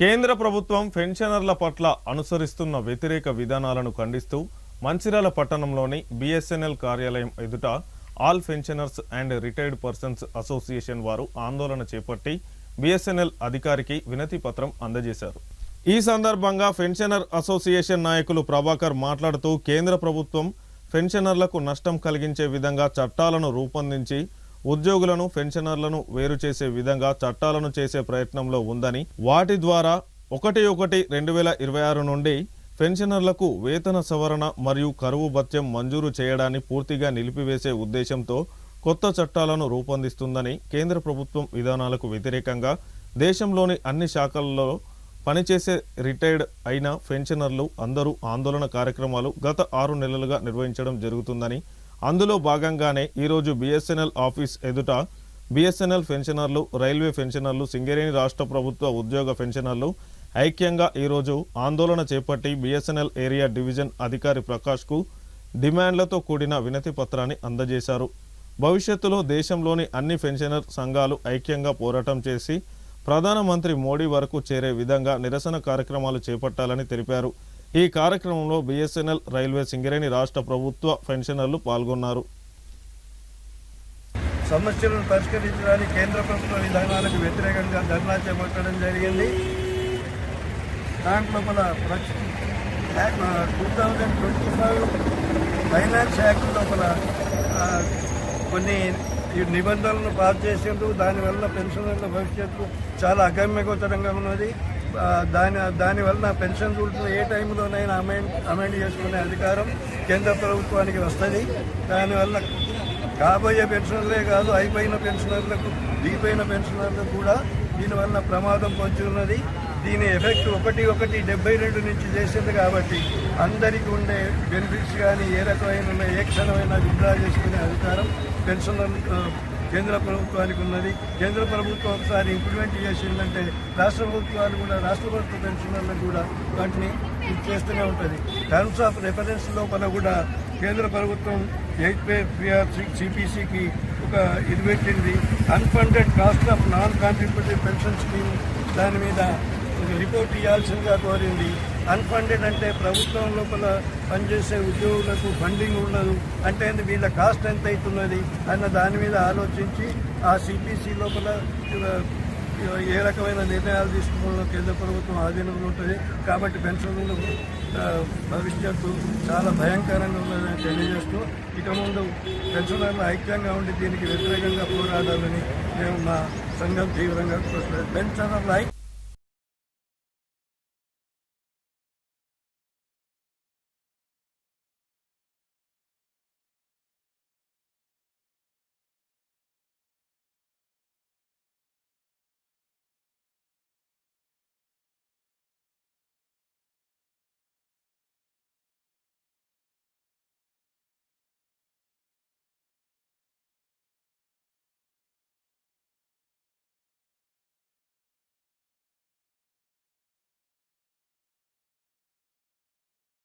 కేంద్ర ప్రభుత్వం పెన్షనర్ల పట్ల అనుసరిస్తున్న వ్యతిరేక విధానాలను ఖండిస్తూ మంచిర్యాల పట్టణంలోని బిఎస్ఎన్ఎల్ కార్యాలయం ఎదుట all pensioners and retired persons association వారు ఆందోళన చేపట్టి బిఎస్ఎన్ఎల్ అధికారికి వినతి పత్రం అందజేశారు. ఈ సందర్భంగా పెన్షనర్ అసోసియేషన్ నాయకులు ప్రభాకర్ మాట్లాడుతూ కేంద్ర ప్రభుత్వం పెన్షనర్లకు నష్టం కలిగించే విధంగా చట్టాలను రూపొందించి ఉద్యోగులను పెన్షనర్లను వేరు చేసే విధంగా చట్టాలను చేసే ప్రయత్నంలో ఉందని, వాటి ద్వారా 1/1/2026 నుండి పెన్షనర్లకు వేతన సవరణ మరియు కరువు భత్యం మంజూరు చేయడాన్ని పూర్తిగా నిలిపివేసే ఉద్దేశంతో కొత్త చట్టాలను రూపొందిస్తుందని, కేంద్ర ప్రభుత్వం విధానాలకు వ్యతిరేకంగా దేశంలోని అన్ని శాఖల్లో పనిచేసే రిటైర్డ్ అయిన పెన్షనర్లు అందరూ ఆందోళన కార్యక్రమాలు గత 6 నెలలుగా నిర్వహించడం జరుగుతుందని, అందులో భాగంగానే ఈరోజు బిఎస్ఎన్ఎల్ ఆఫీస్ ఎదుట బిఎస్ఎన్ఎల్ పెన్షనర్లు, రైల్వే పెన్షనర్లు, సింగరేణి రాష్ట్ర ప్రభుత్వ ఉద్యోగ పెన్షనర్లు ఐక్యంగా ఈరోజు ఆందోళన చేపట్టి బిఎస్ఎన్ఎల్ ఏరియా డివిజన్ అధికారి ప్రకాష్కు డిమాండ్లతో కూడిన వినతి పత్రాన్ని అందజేశారు. భవిష్యత్తులో దేశంలోని అన్ని పెన్షనర్ సంఘాలు ఐక్యంగా పోరాటం చేసి ప్రధానమంత్రి మోడీ వరకు చేరే విధంగా నిరసన కార్యక్రమాలు చేపట్టాలని తెలిపారు. ఈ కార్యక్రమంలో బిఎస్ఎన్ఎల్, రైల్వే, సింగరేణి రాష్ట్ర ప్రభుత్వ పెన్షనర్లు పాల్గొన్నారు. సమస్యలను పరిష్కరించడానికి కేంద్ర ప్రభుత్వ విధానాలకు వ్యతిరేకంగా ధర్నా చేపట్టడం జరిగింది. దాంట్లో 2025 ఫైనాన్స్ యాక్ట్ లోపల కొన్ని నిబంధనలను పాస్ చేసిండ్రు. దానివల్ల పెన్షనర్ల భవిష్యత్తు చాలా అగమ్యగోచరంగా ఉన్నది. దానివల్ల పెన్షన్ రూల్స్ ఏ టైంలోనైనా అమెండ్ చేసుకునే అధికారం కేంద్ర ప్రభుత్వానికి వస్తుంది. దానివల్ల కాబోయే పెన్షనర్లే కాదు, అయిపోయిన పెన్షనర్లకు, దిగిపోయిన పెన్షనర్లకు కూడా దీనివల్ల ప్రమాదం పొంచి ఉన్నది. దీని ఎఫెక్ట్ 1/1/72 నుంచి చేసింది కాబట్టి అందరికీ ఉండే బెనిఫిట్స్ కానీ ఏ రకమైన ఏ క్షణమైనా విత్డ్రా చేసుకునే అధికారం పెన్షనర్ కేంద్ర ప్రభుత్వానికి ఉన్నది. కేంద్ర ప్రభుత్వం ఒకసారి ఇంప్లిమెంట్ చేసిందంటే రాష్ట్ర ప్రభుత్వాలు కూడా, రాష్ట్ర ప్రభుత్వ పెన్షనర్లకు కూడా వాటిని చేస్తూనే ఉంటుంది. టర్మ్స్ ఆఫ్ రెఫరెన్స్ లోపల కూడా కేంద్ర ప్రభుత్వం 8 పే 3R6 సిపిసికి ఒక ఇది పెట్టింది. Unfunded cost of non contributory pension scheme దాని మీద రిపోర్ట్ ఇవ్వాల్సిందిగా కోరింది. అన్ఫండెడ్ అంటే ప్రభుత్వం లోపల పనిచేసే ఉద్యోగులకు ఫండింగ్ ఉండదు అంటే వీళ్ళ కాస్ట్ ఎంత అవుతున్నది అన్న దాని మీద ఆలోచించి ఆ సిపిసి లోపల ఏ రకమైన నిర్ణయాలు తీసుకోవడంలో కేంద్ర ప్రభుత్వం ఆధీనంలో ఉంటుంది. కాబట్టి పెన్షన్ల భవిష్యత్తు చాలా భయంకరంగా ఉన్నదని తెలియజేస్తూ ఇక ముందు పెన్షనర్లు ఐక్యంగా ఉండి దీనికి వ్యతిరేకంగా పోరాడాలని మేము మా సంఘం తీవ్రంగా పెన్షనర్ల